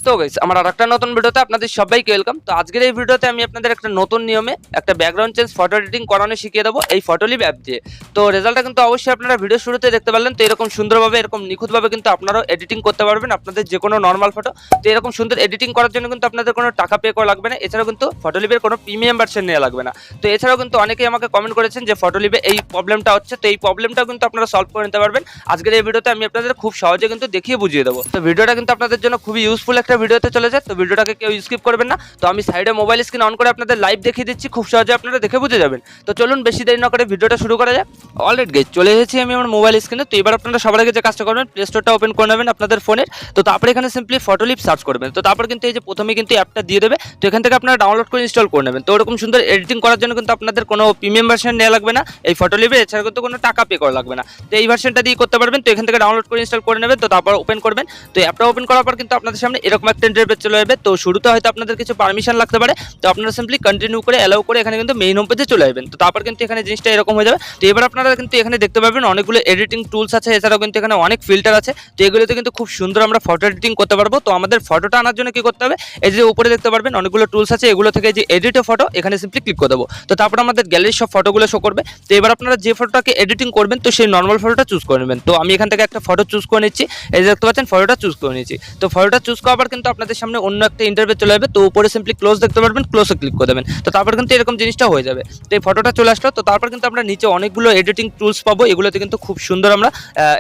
তো গাইস আমার আরেকটা নতুন ভিডিওতে আপনাদের সবাইকে ওয়েলকাম। তো আজকের এই ভিডিওতে আমি আপনাদের একটা নতুন নিয়মে একটা ব্যাকগ্রাউন্ড চেঞ্জ ফটো এডিটিং করানো শিখিয়ে দেবো এই ফটোলিপ অ্যাপ দিয়ে। তো রেজাল্টটা কিন্তু অবশ্যই আপনারা ভিডিও শুরুতে দেখতে পারলেন। তো এরকম সুন্দরভাবে এরকম নিখুঁতভাবে কিন্তু আপনারাও এডিটিং করতে পারবেন আপনাদের যে কোনো নর্মাল ফটো। তো এরকম সুন্দর এডিটিং করার জন্য কিন্তু আপনাদের কোনো টাকা পে করা লাগবে না, এছাড়াও কিন্তু ফটোলিপের কোনো প্রিমিয়াম ভার্সন নেওয়া লাগবে না। তো এছাড়াও কিন্তু অনেকেই আমাকে কমেন্ট করেছেন যে ফটোলিপে এই প্রবলেমটা হচ্ছে, তো এই প্রবলেমটাও কিন্তু আপনারা সলভ করে নিতে পারবেন। আজকের এই ভিডিওতে আমি আপনাদের খুব সহজে কিন্তু দেখিয়ে বুঝিয়ে দেবো। তো ভিডিওটা কিন্তু আপনাদের জন্য খুবই ইউজফুল একটা ভিডিওতে চলে যায়, তো ভিডিওটাকে কেউ স্কিপ করবেন না। তো আমি সাইডে মোবাইল স্ক্রিন অন করে আপনাদের লাইভ দেখিয়ে দিচ্ছি, খুব সহজে আপনারা দেখে বুঝে যাবেন। তো চলুন বেশি দেরি না করে ভিডিওটা শুরু করা যাক। অলরেডি গাইস চলে এসেছি আমি আমার মোবাইল স্ক্রিনে। তো এবার আপনারা সবার আগে যে কাজটা করবেন, প্লে স্টোরটা ওপেন করে নেবেন আপনাদের ফোনের। তো তারপরে এখানে সিম্পলি ফটোলিপ সার্চ করবেন। তো তারপর কিন্তু এই যে প্রথমে কিন্তু অ্যাপটা দিয়ে দেবে, তো এখান থেকে আপনারা ডাউনলোড করে ইনস্টল করে নেবেন। তো ওরকম সুন্দর এডিটিং করার জন্য কিন্তু আপনাদের কোনো প্রিমিয়াম ভার্সন নেওয়া লাগবে না এই ফটোলিপে, এছাড়া কিন্তু কোনো টাকা পে করা লাগবে না। তো এই ভার্সনটা দিয়ে করতে পারবেন। তো এখান থেকে ডাউনলোড করে ইনস্টল করে নেবেন। তো তারপর ওপেন করবেন। তো অ্যাপটা ওপেন করার পর কিন্তু আপনাদের সামনে এরকম একটা ইন্টারফেস চলে যাবে। তো শুরুতে হয়তো আপনাদের কিছু পারমিশন লাগতে পারে, তো আপনারা সিম্পলি কন্টিনিউ করে অ্যালাউ করে এখানে কিন্তু মেইন হোম পেজে চলে আসবেন। তো তারপর কিন্তু এখানে জিনিসটা এরকম হয়ে যাবে। তো এবার আপনারা কিন্তু এখানে দেখতে পাবেন অনেকগুলো এডিটিং টুলস আছে, এছাড়াও কিন্তু এখানে অনেক ফিল্টার আছে। তো এগুলোতে কিন্তু খুব সুন্দর আমরা ফটো এডিটিং করতে পারবো। তো আমাদের ফটোটা আনার জন্য কি করতে হবে, এই যে উপরে দেখতে পারবেন অনেকগুলো টুলস আছে, এগুলো থেকে যে এডিট ফটো এখানে সিম্পলি ক্লিক করে দেবো। তো তারপর আমাদের গ্যালারির সব ফটোগুলো শো করবে। তো এবার আপনারা যে ফটোটাকে এডিটিং করবেন, তো সেই নর্মাল ফটোটা চুজ করে নেবেন। তো আমি এখান থেকে একটা ফটো চুজ করে নিচ্ছি, এই যে দেখতে পাচ্ছেন ফটোটা চুজ করে নিচ্ছি। তো ফটোটা চুজ করার পর কিন্তু আপনাদের সামনে অন্য একটা ইন্টারফেস চলে যাবে। তো উপরে সিম্পলি ক্লোজ দেখতে পারবেন, ক্লোজে ক্লিক করে দেবেন। তো তারপর কিন্তু এরকম জিনিসটা হয়ে যাবে। তো এই ফটোটা চলে আসলো। তো তারপর কিন্তু আমরা নিচে অনেকগুলো এডিটিং টুলস পাবো, এগুলোতে কিন্তু খুব সুন্দর আমরা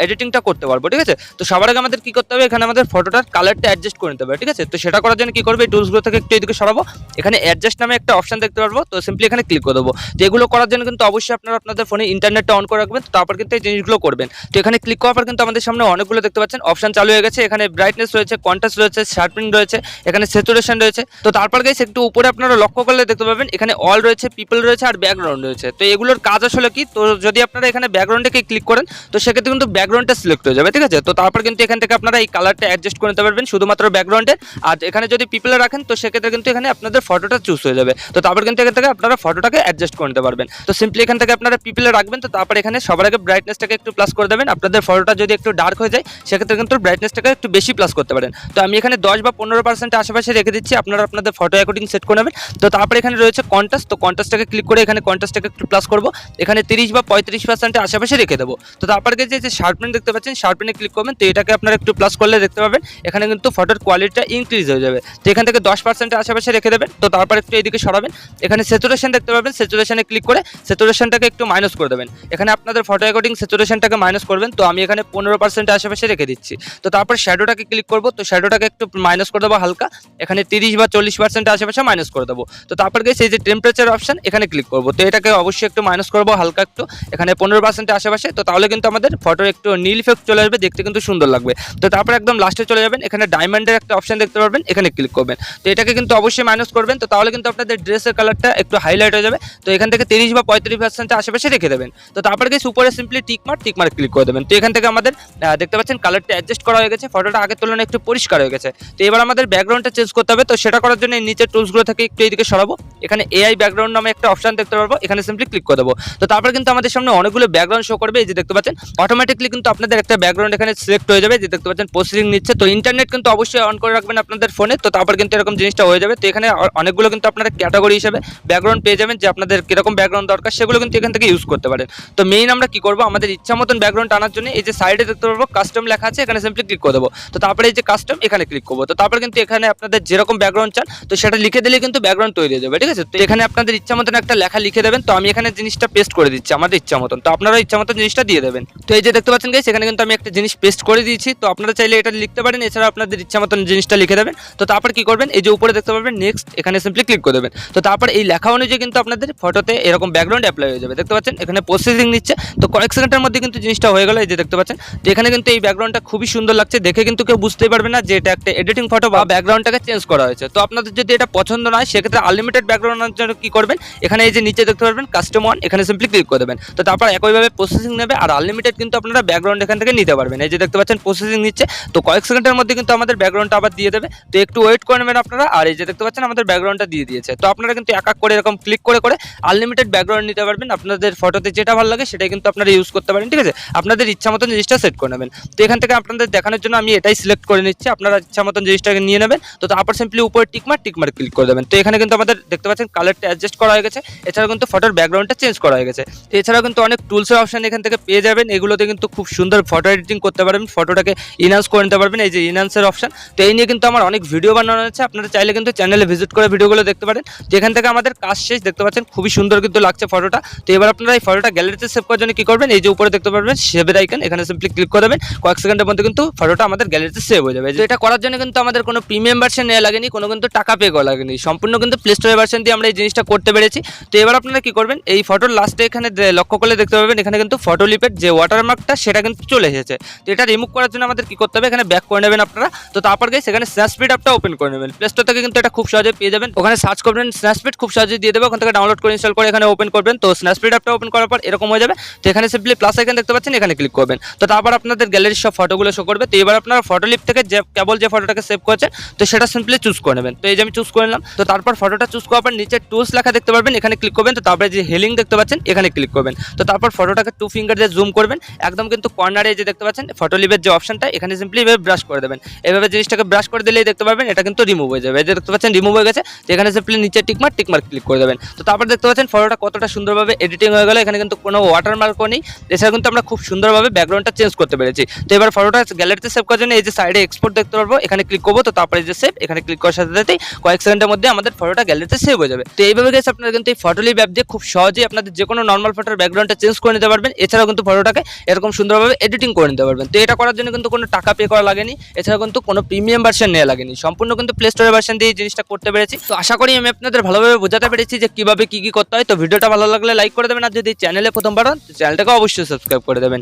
এডিটিংটা করতে পারবো, ঠিক আছে। তো সবার আগে আমাদের কি করতে হবে, এখানে আমাদের ফটোটার কালারটা অ্যাডজাস্ট করে নিতে হবে, ঠিক আছে। তো সেটা করার জন্য কি করবে, এই টুলসগুলো থেকে একটু এদিকে সরাবো, এখানে অ্যাডজাস্ট নামে একটা অপশন দেখতে পারবো। তো সিম্পলি এখানে ক্লিক করে দেবো। তো এগুলো করার জন্য কিন্তু অবশ্যই আপনারা আপনাদের ফোনে ইন্টারনেটটা অন করে রাখবেন। তো তারপর কিন্তু এই জিনিসগুলো করবেন। তো এখানে ক্লিক করার পর কিন্তু আমাদের সামনে অনেকগুলো দেখতে পাচ্ছেন অপশন চালু হয়ে গেছে। এখানে ব্রাইটনেস রয়েছে, কন্ট্রাস্ট রয়েছে, শার্পনিং রয়েছে, এখানে স্যাচুরেশন রয়েছে। তো তারপর গাইস একটু উপরে আপনারা লক্ষ্য করলে দেখতে পাবেন এখানে অল রয়েছে, পিপল রয়েছে আর ব্যাকগ্রাউন্ড রয়েছে। তো এগুলোর কাজ আসলে কি, তো যদি আপনারা এখানে ব্যাকগ্রাউন্ডে ক্লিক করেন, তো সেক্ষেত্রে কিন্তু ব্যাকগ্রাউন্ডটা সিলেক্ট হয়ে যাবে, ঠিক আছে। তো তারপর কিন্তু এখান থেকে আপনারা এই কালারটা অ্যাডজাস্ট করে নিতে পারবেন শুধুমাত্র ব্যাকগ্রাউন্ডে। আর এখানে যদি পিপলে রাখেন, তো সেক্ষেত্রে কিন্তু এখানে আপনাদের ফটোটা চুজ হয়ে যাবে। তো তারপর কিন্তু এখান থেকে আপনারা ফটোটাকে অ্যাডজাস্ট করে নিতে পারবেন। তো সিম্পলি এখান থেকে আপনারা পিপলে রাখবেন। তো তারপর এখানে সবার আগে ব্রাইটনেসটাকে একটু প্লাস করে দেবেন। আপনাদের ফটোটা যদি একটু ডার্ক হয়ে যায়, সেক্ষেত্রে কিন্তু ব্রাইটনেসটাকে একটু বেশি প্লাস করতে পারেন। তো আমি এখানে 10 বা 15% আশেপাশে রেখে দিচ্ছি, আপনারা আপনাদের ফটো অ্যাকর্ডিং সেট করে নেবেন। তো তারপর এখানে রয়েছে কন্ট্রাস্ট, তো কন্ট্রাস্টটাকে ক্লিক করে এখানে কন্ট্রাস্টটাকে একটু প্লাস করবো, এখানে 30 বা 35% আশেপাশে রেখে দেবো। তো তারপর যে শার্পনিং দেখতে পাচ্ছেন, শার্পনিং ক্লিক করবেন। তো এটাকে আপনারা একটু প্লাস করলে দেখতে পাবেন এখানে কিন্তু ফটোর কোয়ালিটিটা ইনক্রিজ হয়ে যাবে। তো এখান থেকে 10% আশেপাশে রেখে দেবেন। তো তারপর একটু এইদিকে সরাবেন, এখানে স্যাচুরেশন দেখতে পাবেন, স্যাচুরেশনে ক্লিক করে স্যাচুরেশনটাকে একটু মাইনাস করে দেবেন। এখানে আপনাদের ফটো অ্যাকর্ডিং স্যাচুরেশনটাকে মাইনাস করবেন। তো আমি এখানে 15% আশেপাশে রেখে দিচ্ছি। তো তারপর শ্যাডোটাকে ক্লিক করবো, তো শ্যাডোটাকে একটু মাইনাস করে দেবো হালকা, এখানে 30 বা 40% আশেপাশে মাইনাস করে দেবো। তো তারপর গেছে এই যে টেম্পারেচার অপশন, এখানে ক্লিক করবো। তো এটাকে অবশ্যই একটু মাইনাস করবো হালকা একটু, এখানে 15% আশেপাশে। তো তাহলে কিন্তু আমাদের ফটোর একটু নীল ইফেক্ট চলে আসবে, দেখতে কিন্তু সুন্দর লাগবে। তো তারপর একদম লাস্টে চলে যাবেন, এখানে ডায়মন্ডের একটা অপশন দেখতে পারবেন, এখানে ক্লিক করবেন। তো এটাকে কিন্তু অবশ্যই মাইনাস করবেন। তো তাহলে কিন্তু আপনাদের ড্রেসের কালারটা একটু হাইলাইট হয়ে যাবে। তো এখান থেকে 30 বা 35% আশেপাশে রেখে দেবেন। তো তারপর গেছে উপরে সিম্পলি টিকমার্ক ক্লিক করে দেবেন। তো এখান থেকে আমাদের দেখতে পাচ্ছেন কালারটা অ্যাডজাস্ট করা হয়ে গেছে, ফটোটা আগের তুলনায় একটু পরিষ্কার হয়ে গেছে। তো এবার আমাদের ব্যাকগ্রাউন্ডটা চেঞ্জ করতে হবে। তো সেটা করার জন্য নিচের টুলসগুলো থেকে একটু এইদিকে সরাবো, এখানে এআই ব্যাকগ্রাউন্ড নামে একটা অপশন দেখতে পারবো, এখানে সিম্পলি ক্লিক করে দেবো। তো তারপর কিন্তু আমাদের সামনে অনেকগুলো ব্যাকগ্রাউন্ড শো করবে, এই যে দেখতে পাচ্ছেন অটোমেটিকলি কিন্তু আপনাদের একটা ব্যাকগ্রাউন্ড এখানে সিলেক্ট হয়ে যাবে, যে দেখতে পাচ্ছেন প্রসেসিং নিচ্ছে। তো ইন্টারনেট কিন্তু অবশ্যই অন করে রাখবেন আপনাদের ফোনে। তো তারপর কিন্তু এরকম জিনিসটা হয়ে যাবে। তো এখানে অনেকগুলো কিন্তু আপনারা ক্যাটাগরি হিসেবে ব্যাকগ্রাউন্ড পেয়ে যাবেন, যে আপনাদের কিরকম ব্যাকগ্রাউন্ড দরকার সেগুলো কিন্তু এখান থেকে ইউজ করতে পারেন। তো মেইন আমরা কি করবো, আমাদের ইচ্ছা মতন ব্যাকগ্রাউন্ড আনার জন্য এই যে সাইডে দেখতে পারবো কাস্টম লেখা আছে, এখানে সিম্পলি ক্লিক করে দেবো। তো তারপরে এই যে কাস্টম এখানে ক্লিক করবো। তো তারপর কিন্তু এখানে আপনাদের যেরকম ব্যাকগ্রাউন্ড চান, তো সেটা লিখে দিলে কিন্তু ব্যাকগ্রাউন্ড তৈরি হয়ে যাবে, ঠিক আছে। তো এখানে আপনাদের ইচ্ছা মতন একটা লেখা লিখে দেবেন। তো আমি এখানে জিনিসটা পেস্ট করে দিচ্ছি আমাদের ইচ্ছা মতন, তো আপনারা ইচ্ছা মতন জিনিসটা দিয়ে দেবেন। তো এই যে দেখতে পাচ্ছেন গাইস, এখানে কিন্তু আমি একটা জিনিস পেস্ট করে দিয়েছি। তো আপনারা চাইলে এটা লিখতে পারেন, এছাড়া আপনাদের ইচ্ছা মতন জিনিসটা লিখে দেবেন। তো তারপর কি করবেন, এই যে উপরে দেখতে পাবেন নেক্সট, এখানে সিম্পলি ক্লিক করে দেবেন। তো তারপর এই লেখা অনুযায়ী কিন্তু আপনাদের ফটোতে এরকম ব্যাকগ্রাউন্ড অ্যাপ্লাই হয়ে যাবে, দেখতে পাচ্ছেন এখানে প্রসেসিং নিচ্ছে। তো কয়েক সেকেন্ডের মধ্যে কিন্তু জিনিসটা হয়ে গেল, এই যে দেখতে পাচ্ছেন। তো এখানে কিন্তু এই ব্যাকগ্রাউন্ডটা খুবই সুন্দর লাগছে, দেখে কিন্তু কেউ বুঝতেই পারবে না যে এটা একটা এডিটিং ফটো বা ব্যাকগ্রাউন্ডটাকে চেঞ্জ করা হয়েছে। তো আপনাদের যদি এটা পছন্দ নয়, সেক্ষেত্রে আনলিমিটেড ব্যাকগ্রাউন্ডের জন্য কি করবেন, এখানে এই যে নিচে দেখতে পারবেন কাস্টম ওয়ান, এখানে সিম্পলি ক্লিক করে দেবেন। তো তারপর একইভাবে প্রসেসিং নেবে, আর আনলিমিটেড কিন্তু আপনারা ব্যাকগ্রাউন্ড এখান থেকে নিতে পারবেন। এই যে দেখতে পাচ্ছেন প্রসেসিং নিচ্ছে, তো কয়েক সেকেন্ডের মধ্যে কিন্তু আমাদের ব্যাকগ্রাউন্ডটা আবার দিয়ে দেবে। তো একটু ওয়েট করে নেবেন আপনারা। আর এই যে দেখতে পাচ্ছেন আমাদের ব্যাকগ্রাউন্ডটা দিয়ে দিয়েছে। তো আপনারা কিন্তু এক এক করে এরকম ক্লিক করে করে আনলিমিটেড ব্যাকগ্রাউন্ড নিতে পারবেন। আপনাদের ফটোতে যেটা ভালো লাগে সেটাই কিন্তু আপনারা ইউজ করতে পারেন, ঠিক আছে। আপনাদের ইচ্ছা মতন জিনিসটা সেট করে নেবেন। তো এখান থেকে আপনাদের দেখানোর জন্য আমি এটাই সিলেক্ট করে নিচ্ছি, আপনারা ইচ্ছা মতো মতন জিনিসটাকে নিয়ে নেবেন। তো তারপর সিম্পলি উপরে টিকমার্ক ক্লিক করে দেবেন। তো এখানে কিন্তু আমাদের দেখতে পাচ্ছেন কালারটা অ্যাডজাস্ট করা হয়ে গেছে। এছাড়াও কিন্তু ফটোর ব্যাকগ্রাউন্ডটা চেঞ্জ করা হয়ে গেছে। তো এছাড়াও কিন্তু অনেক টুলসের অপশন এখান থেকে পেয়ে যাবেন। এগুলোতে কিন্তু খুব সুন্দর ফটো এডিটিং করতে পারবেন, ফটোটাকে ইনহ্যান্স করে নিতে পারবেন। এই যে ইনহ্যান্সের অপশন, তো এই নিয়ে কিন্তু আমার অনেক ভিডিও বানানো আছে, আপনারা চাইলে কিন্তু চ্যানেলে ভিজিট করে ভিডিওগুলো দেখতে পারেন। তো এখান থেকে আমাদের কাজ শেষ, দেখতে পাচ্ছেন খুবই সুন্দর কিন্তু লাগছে ফটোটা। তো এবার আপনারা এই ফটোটা গ্যালারিতে সেভ করার জন্য কি করবেন, এই যে উপরে দেখতে পারবেন সেভের আইকন, এখানে সিম্পলি ক্লিক করে দেবেন। কয়েক সেকেন্ডের মধ্যে কিন্তু ফটোটা আমাদের গ্যালারিতে সেভ হয়ে যাবে। তো এটা করার জন্য কিন্তু আমাদের কোনো প্রিমিয়াম ভার্সন নেওয়া লাগেনি, কোনো কিন্তু টাকা পে করা লাগেনি, সম্পূর্ণ কিন্তু প্লে স্টোরের ভার্সন দিয়ে আমরা এই জিনিসটা করতে পেরেছি। তো এবার আপনারা কি করবেন, এই ফটোর লাস্টে এখানে লক্ষ্য করলে দেখতে পাবেন এখানে কিন্তু ফটো লিপের যে ওয়াটারমার্কটা সেটা কিন্তু চলে এসেছে। তো এটা রিমুভ করার জন্য আমাদের কি করতে হবে, এখানে ব্যাক করে নেবেন আপনারা। তো তারপর গিয়ে সেখানে স্ন্যাপস্পিড অ্যাপটা ওপেন করে নেবেন। প্লে স্টোর থেকে কিন্তু এটা খুব সহজে পেয়ে যাবেন, ওখানে সার্চ করবেন স্ন্যাপস্পিড, খুব সহজে দিয়ে দেবে, ওখান থেকে ডাউনলোড করে ইনস্টল করে এখানে ওপেন করবেন। তো স্ন্যাপস্পিড অ্যাপটা ওপেন করার পর এরকম হয়ে যাবে। তো এখানে সিম্পলি প্লাস আইকন দেখতে পাচ্ছেন, এখানে ক্লিক করবেন। তো তারপর আপনাদের গ্যালারির সব ফটোগুলো শো করবে। তো এবার আপনারা ফটো লিপ থেকে যে কেবল যে ফটোটাকে সেভ করেছেন তো সেটা সিম্পলি চুজ করে নেবেন। তো এই যে আমি চুজ করে নিলাম। তো তারপর ফটোটা চুজ করার পর নিচে টুলস লেখা দেখতে পারবেন, এখানে ক্লিক করবেন। তো তারপরে যে হেলিং দেখতে পাচ্ছেন এখানে ক্লিক করবেন। তো তারপর ফটোটাকে 2 ফিঙ্গার দিয়ে জুম করবেন, একদম কিন্তু কর্নারে যে দেখতে পাচ্ছেন ফটো লিপের যে অপশনটা এখানে সিম্পলি এভাবে ব্রাশ করে দেবেন। এভাবে জিনিসটাকে ব্রাশ করে দিলেই দেখতে পারবেন এটা কিন্তু রিমুভ হয়ে যাবে। এই যে দেখতে পাচ্ছেন রিমুভ হয়ে গেছে। তো এখানে সিম্পলি নিচে টিকমার্ক ক্লিক করে দেবেন। তো তারপর দেখতে পাচ্ছেন ফটোটা কতটা সুন্দরভাবে এডিটিং হয়ে গেল, এখানে কিন্তু কোনো ওয়াটারমার্কও নেই। এছাড়া কিন্তু আমরা খুব সুন্দরভাবে ব্যাকগ্রাউন্ডটা চেঞ্জ করতে পেরেছি। তো এবার ফটোটা গ্যালারিতে সেভ করার জন্য এই যে সাইডে এক্সপোর্ট দেখতে পারবো, এখানে ক্লিক করবো। তো তারপরে যে সেভ, এখানে ক্লিক করার সাথে সাথেই কয়েক সেকেন্ডের মধ্যে আমাদের ফটোটা গ্যালারিতে সেভ হয়ে যাবে। তো এইভাবে গেছে আপনারা কিন্তু এই ফটোলি অ্যাপ দিয়ে খুব সহজেই আপনাদের যে কোনো নর্মাল ফটোর ব্যাকগ্রাউন্ডটা চেঞ্জ করে নিতে পারবেন। এছাড়াও কিন্তু ফটোটাকে এরকম সুন্দরভাবে এডিটিং করে নিতে পারবেন। তো এটা করার জন্য কিন্তু কোনো টাকা পে করা লাগেনি, এছাড়া কিন্তু কোনো প্রিমিয়াম ভার্সন নেওয়া লাগেনি, সম্পূর্ণ কিন্তু প্লে স্টোরের ভার্সন দিয়ে এই জিনিসটা করতে পেরেছি। তো আশা করি আমি আপনাদের ভালোভাবে বোঝাতে পেরেছি যে কিভাবে কি করতে হয়। তো ভিডিওটা ভালো লাগলে লাইক করে দেবেন, আর যদি চ্যানেলে প্রথমবার হন চ্যানেলটাকে অবশ্যই সাবস্ক্রাইব করে দেবেন।